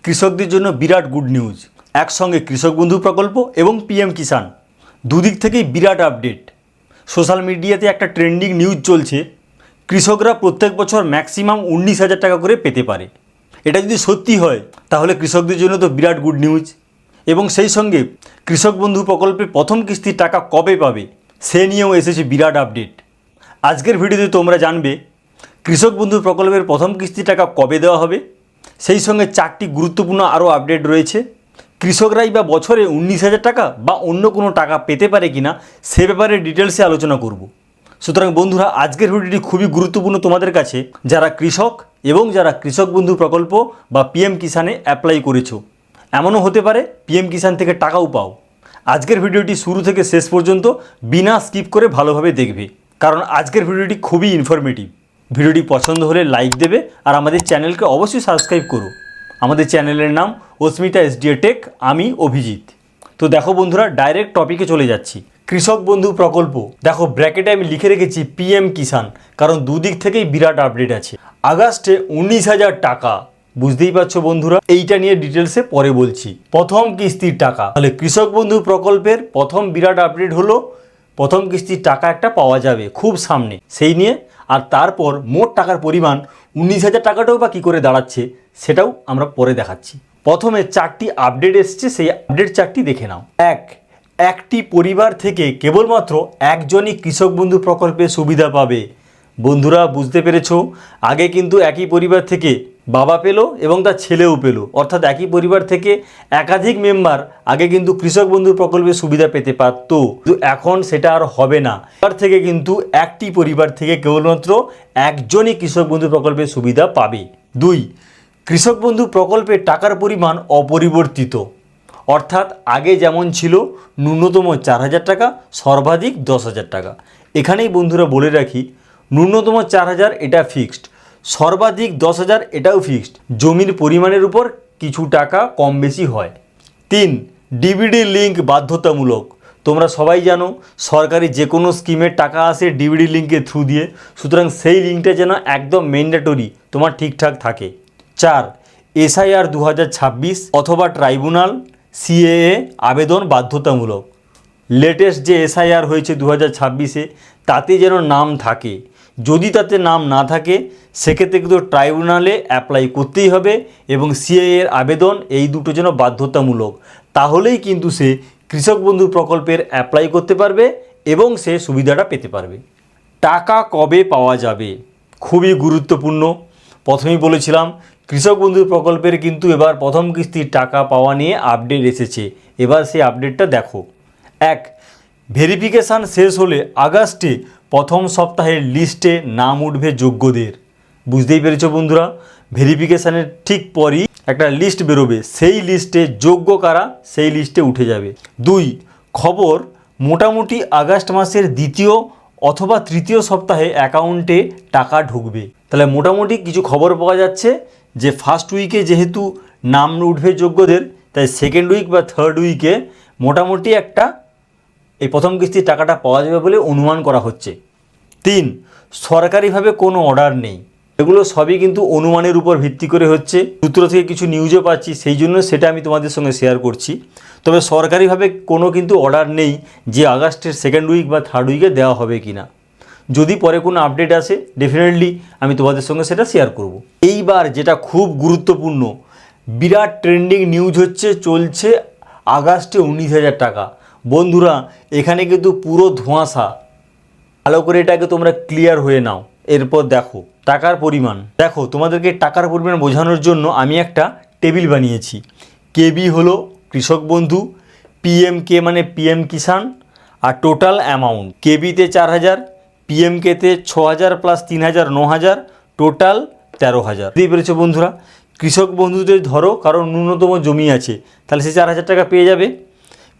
কৃষকদের জন্য বিরাট good news. একসঙ্গে কৃষক বন্ধু প্রকল্প এবং পিএম কিষাণ দুদিক থেকেই বিরাট আপডেট। সোশ্যাল মিডিয়াতে একটা ট্রেন্ডিং নিউজ চলছে, কৃষকরা প্রত্যেক বছর ম্যাক্সিমাম 19,000 টাকা করে পেতে পারে। এটা যদি সত্যি হয় তাহলে কৃষকদের জন্য তো বিরাট গুড নিউজ। এবং সেই সঙ্গে কৃষক বন্ধু প্রকল্পের প্রথম কিস্তির টাকা কবে পাবে সে নিয়েও এসেছে বিরাট আপডেট। আজকের ভিডিওতে তোমরা জানবে কৃষক বন্ধু প্রকল্পের প্রথম কিস্তির টাকা কবে দেওয়া হবে, সেই সঙ্গে 4টি গুরুত্বপূর্ণ আরও আপডেট রয়েছে। কৃষকরাই বা বছরে 19,000 টাকা বা অন্য কোনো টাকা পেতে পারে কিনা সে ব্যাপারে ডিটেলসে আলোচনা করব। সুতরাং বন্ধুরা, আজকের ভিডিওটি খুবই গুরুত্বপূর্ণ তোমাদের কাছে, যারা কৃষক এবং যারা কৃষক বন্ধু প্রকল্প বা পিএম কিষাণে অ্যাপ্লাই করেছো। এমনও হতে পারে পিএম কিষাণ থেকে টাকাও পাও। আজকের ভিডিওটি শুরু থেকে শেষ পর্যন্ত বিনা স্কিপ করে ভালোভাবে দেখবে, কারণ আজকের ভিডিওটি খুবই ইনফরমেটিভ। ভিডিওটি পছন্দ হলে লাইক দেবে আর আমাদের চ্যানেলকে অবশ্যই সাবস্ক্রাইব করো। আমাদের চ্যানেলের নাম অস্মিতা এসডিএ টেক, আমি অভিজিৎ। তো দেখো বন্ধুরা, ডাইরেক্ট টপিকে চলে যাচ্ছি। কৃষক বন্ধু প্রকল্প, দেখো ব্র্যাকেটে আমি লিখে রেখেছি পিএম কিষাণ, কারণ দুদিক থেকেই বিরাট আপডেট আছে। আগস্টে 19,000 টাকা, বুঝতেই পারছো বন্ধুরা, এইটা নিয়ে ডিটেলসে পরে বলছি। প্রথম কিস্তির টাকা, তাহলে কৃষক বন্ধু প্রকল্পের প্রথম বিরাট আপডেট হলো প্রথম কিস্তির টাকা একটা পাওয়া যাবে খুব সামনে, সেই নিয়ে। আর তারপর মোট টাকার পরিমাণ 19,000 টাকাটাও বা কী করে দাঁড়াচ্ছে সেটাও আমরা পরে দেখাচ্ছি। প্রথমে 4টি আপডেট এসছে, সেই আপডেট 4টি দেখে নাও। একটি পরিবার থেকে কেবলমাত্র একজনই কৃষক বন্ধু প্রকল্পের সুবিধা পাবে। বন্ধুরা বুঝতে পেরেছো, আগে কিন্তু একই পরিবার থেকে বাবা পেল এবং তার ছেলেও পেল, অর্থাৎ একই পরিবার থেকে একাধিক মেম্বার আগে কিন্তু কৃষক বন্ধু প্রকল্পের সুবিধা পেতে পারত, কিন্তু এখন সেটা আর হবে না। এবার থেকে কিন্তু একটি পরিবার থেকে কেবলমাত্র একজনই কৃষক বন্ধু প্রকল্পের সুবিধা পাবে। 2, কৃষক বন্ধু প্রকল্পের টাকার পরিমাণ অপরিবর্তিত, অর্থাৎ আগে যেমন ছিল ন্যূনতম 4,000 টাকা, সর্বাধিক 10,000 টাকা। এখানেই বন্ধুরা বলে রাখি, ন্যূনতম 4,000 এটা ফিক্সড, সর্বাধিক 10,000 এটাও ফিক্সড। জমির পরিমাণের উপর কিছু টাকা কম বেশি হয়। 3, ডিবিডি লিঙ্ক বাধ্যতামূলক। তোমরা সবাই জানো সরকারি যে কোনো স্কিমের টাকা আসে ডিবিডি লিঙ্কের থ্রু দিয়ে, সুতরাং সেই লিঙ্কটা যেন একদম ম্যান্ডেটরি তোমার ঠিকঠাক থাকে। 4, এসআইআর 2026 অথবা ট্রাইব্যুনাল সিএএ আবেদন বাধ্যতামূলক। লেটেস্ট যে এসআইআর হয়েছে 2026-এ তাতে যেন নাম থাকে। যদি তাতে নাম না থাকে সেক্ষেত্রে কিন্তু ট্রাইব্যুনালে অ্যাপ্লাই করতেই হবে, এবং সিএএ এর আবেদন, এই দুটো যেন বাধ্যতামূলক। তাহলেই কিন্তু সে কৃষক বন্ধু প্রকল্পের অ্যাপ্লাই করতে পারবে এবং সে সুবিধাটা পেতে পারবে। টাকা কবে পাওয়া যাবে, খুবই গুরুত্বপূর্ণ। প্রথমেই বলেছিলাম কৃষক বন্ধু প্রকল্পের কিন্তু এবার প্রথম কিস্তির টাকা পাওয়া নিয়ে আপডেট এসেছে। এবার সেই আপডেটটা দেখো। 1, ভেরিফিকেশান শেষ হলে আগস্টে প্রথম সপ্তাহের লিস্টে নাম উঠবে যোগ্যদের। বুঝতেই পেরেছো বন্ধুরা, ভেরিফিকেশানের ঠিক পরই একটা লিস্ট বেরোবে, সেই লিস্টে যোগ্য কারা সেই লিস্টে উঠে যাবে। 2, খবর মোটামুটি আগস্ট মাসের দ্বিতীয় অথবা তৃতীয় সপ্তাহে অ্যাকাউন্টে টাকা ঢুকবে। তাহলে মোটামুটি কিছু খবর পাওয়া যাচ্ছে যে ফার্স্ট উইকে যেহেতু নাম উঠবে যোগ্যদের, তাই সেকেন্ড উইক বা থার্ড উইকে মোটামুটি একটা এই প্রথম কিস্তির টাকাটা পাওয়া যাবে বলে অনুমান করা হচ্ছে। 3, সরকারিভাবে কোনো অর্ডার নেই, এগুলো সবই কিন্তু অনুমানের উপর ভিত্তি করে হচ্ছে। সূত্র থেকে কিছু নিউজও পাচ্ছি, সেই জন্য সেটা আমি তোমাদের সঙ্গে শেয়ার করছি। তবে সরকারিভাবে কোনো কিন্তু অর্ডার নেই যে আগস্টের সেকেন্ড উইক বা থার্ড উইকে দেওয়া হবে কি না। যদি পরে কোনো আপডেট আসে ডেফিনেটলি আমি তোমাদের সঙ্গে সেটা শেয়ার করব। এইবার যেটা খুব গুরুত্বপূর্ণ, বিরাট ট্রেন্ডিং নিউজ হচ্ছে, চলছে আগস্টে 19,000 টাকা। বন্ধুরা এখানে কিন্তু পুরো ধোঁয়াশা, ভালো করে এটাকে তোমরা ক্লিয়ার হয়ে নাও। এরপর দেখো টাকার পরিমাণ। দেখো তোমাদেরকে টাকার পরিমাণ বোঝানোর জন্য আমি একটা টেবিল বানিয়েছি। কেবি হলো কৃষক বন্ধু, পিএমকে মানে পিএম কিষাণ, আর টোটাল অ্যামাউন্ট কেবিতে 4,000, পিএমকেতে 6,000 প্লাস 3,000 9,000, টোটাল 13,000। বুঝতেই পেরেছো বন্ধুরা, কৃষক বন্ধুদের ধরো কারণ ন্যূনতম জমি আছে, তাহলে সে 4,000 টাকা পেয়ে যাবে।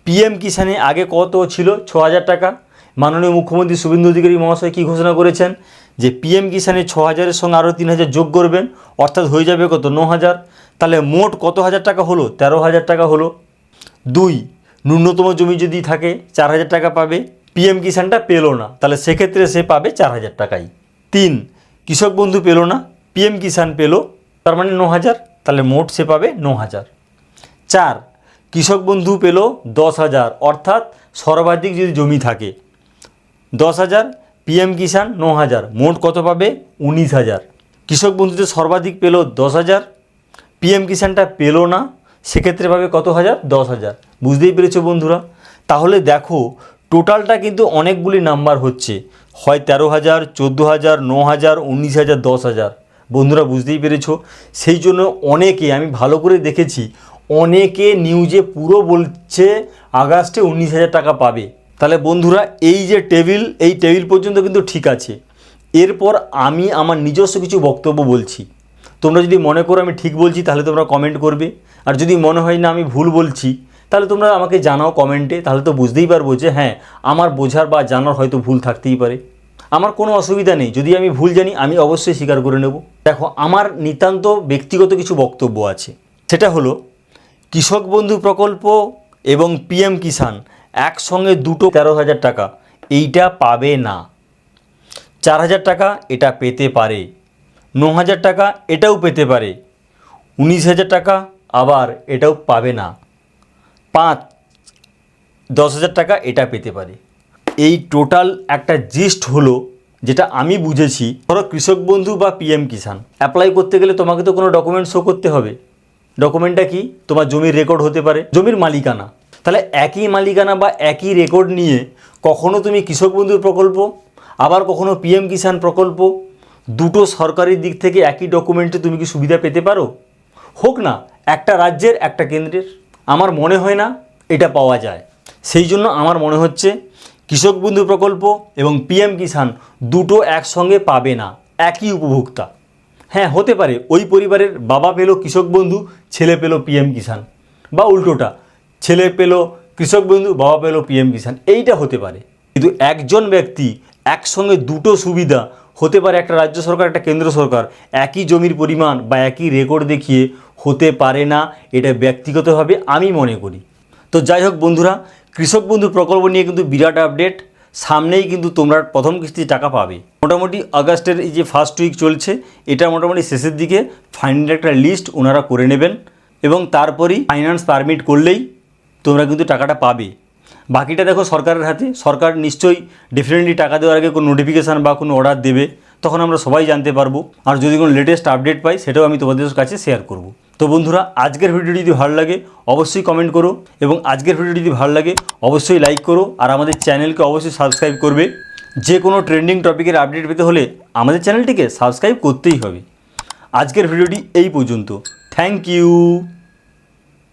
পিএম কিষাণে আগে কত ছিল, 6,000 টাকা। মাননীয় মুখ্যমন্ত্রী শুভেন্দু অধিকারী মহাশয় কী ঘোষণা করেছেন, যে পিএম কিষাণে 6,000-এর সঙ্গে আরও 3,000 যোগ করবেন, অর্থাৎ হয়ে যাবে কত, 9,000। তাহলে মোট কত হাজার টাকা হলো, 13,000 টাকা হলো। 2, ন্যূনতম জমি যদি থাকে 4,000 টাকা পাবে, পিএম কিষাণটা পেলো না, তাহলে সেক্ষেত্রে সে পাবে 4,000 টাকাই। 3, কৃষক বন্ধু পেলো না, পিএম কিষাণ পেলো, তার মানে 9,000, তাহলে মোট সে পাবে 9,000। 4, কৃষক বন্ধু পেল 10,000, অর্থাৎ সর্বাধিক যদি জমি থাকে 10,000, পিএম কিষাণ 9,000, মোট কত পাবে? 19,000। কৃষক বন্ধুতে সর্বাধিক পেল 10,000, পিএম কিষাণটা পেল না, সেক্ষেত্রে পাবে কত হাজার? 10,000। বুঝতেই পেরেছো বন্ধুরা? তাহলে দেখো টোটালটা কিন্তু অনেকগুলি নাম্বার হচ্ছে, হয় 13,000, 14,000, 9,000, 19,000, 10,000। বন্ধুরা বুঝতেই পেরেছো? সেই জন্য অনেকে, আমি ভালো করে দেখেছি, অনেকে নিউজে পুরো বলছে আগস্টে 19,000 টাকা পাবে। তাহলে বন্ধুরা এই যে টেবিল, এই টেবিল পর্যন্ত কিন্তু ঠিক আছে। এরপর আমি আমার নিজস্ব কিছু বক্তব্য বলছি। তোমরা যদি মনে করো আমি ঠিক বলছি তাহলে তোমরা কমেন্ট করবে, আর যদি মনে হয় না আমি ভুল বলছি তাহলে তোমরা আমাকে জানাও কমেন্টে, তাহলে তো বুঝতেই পারবো যে হ্যাঁ আমার বোঝার বা জানার হয়তো ভুল থাকতেই পারে। আমার কোনো অসুবিধা নেই, যদি আমি ভুল জানি আমি অবশ্যই স্বীকার করে নেব। দেখো আমার নিতান্ত ব্যক্তিগত কিছু বক্তব্য আছে, সেটা হলো কৃষক বন্ধু প্রকল্প এবং পিএম কিষাণ একসঙ্গে দুটো 13,000 টাকা এইটা পাবে না। 4,000 টাকা এটা পেতে পারে, 9,000 টাকা এটাও পেতে পারে, 19,000 টাকা আবার এটাও পাবে না, 5, 10,000 টাকা এটা পেতে পারে। এই টোটাল একটা জিস্ট হলো যেটা আমি বুঝেছি। ধরো কৃষক বন্ধু বা পিএম কিষাণ অ্যাপ্লাই করতে গেলে তোমাকে তো কোনো ডকুমেন্ট শো করতে হবে। ডকুমেন্টটা কি? তোমার জমির রেকর্ড হতে পারে, জমির মালিকানা। তাহলে একই মালিকানা বা একই রেকর্ড নিয়ে কখনো তুমি কৃষক বন্ধু প্রকল্প আবার কখনো পিএম কিষাণ প্রকল্প, দুটো সরকারি দিক থেকে একই ডকুমেন্টে তুমি কি সুবিধা পেতে পারো? হোক না একটা রাজ্যের একটা কেন্দ্রের, আমার মনে হয় না এটা পাওয়া যায়। সেই জন্য আমার মনে হচ্ছে কৃষক বন্ধু প্রকল্প এবং পিএম কিষাণ দুটো একসঙ্গে পাবে না একই উপভোক্তা। হ্যাঁ হতে পারে ওই পরিবারের বাবা পেল কৃষক বন্ধু, ছেলে পেল পিএম কিষাণ, বা উল্টোটা ছেলে পেল কৃষক বন্ধু, বাবা পেল পিএম কিষাণ, এইটা হতে পারে। কিন্তু একজন ব্যক্তি একসঙ্গে দুটো সুবিধা হতে পারে, একটা রাজ্য সরকার একটা কেন্দ্র সরকার, একই জমির পরিমাণ বা একই রেকর্ড দেখিয়ে হতে পারে না, এটা ব্যক্তিগতভাবে আমি মনে করি। তো যাই হোক বন্ধুরা, কৃষক বন্ধু প্রকল্প নিয়ে কিন্তু বিরাট আপডেট, সামনেই কিন্তু তোমরা প্রথম কিস্তির টাকা পাবে। মোটামুটি আগস্টের এই যে ফার্স্ট উইক চলছে, এটা মোটামুটি শেষের দিকে ফাইনাল একটা লিস্ট ওনারা করে নেবেন এবং তারপরেই ফাইন্যান্স পারমিট করলেই তোমরা কিন্তু টাকাটা পাবে। বাকিটা দেখো সরকারের হাতে, সরকার নিশ্চয়ই ডেফিনেটলি টাকা দেওয়ার আগে কোনো নোটিফিকেশান বা কোনো অর্ডার দেবে, তখন আমরা সবাই জানতে পারবো। আর যদি কোনো লেটেস্ট আপডেট পাই সেটাও আমি তোমাদের কাছে শেয়ার করব। তো বন্ধুরা আজকের ভিডিওটি যদি ভালো লাগে অবশ্যই কমেন্ট করো, এবং আজকের ভিডিওটি যদি ভালো লাগে অবশ্যই লাইক করো, আর আমাদের চ্যানেলকে অবশ্যই সাবস্ক্রাইব করবে। যে কোনো ট্রেন্ডিং টপিকের আপডেট পেতে হলে আমাদের চ্যানেলটিকে সাবস্ক্রাইব করতেই হবে। আজকের ভিডিওটি এই পর্যন্ত, থ্যাংক ইউ।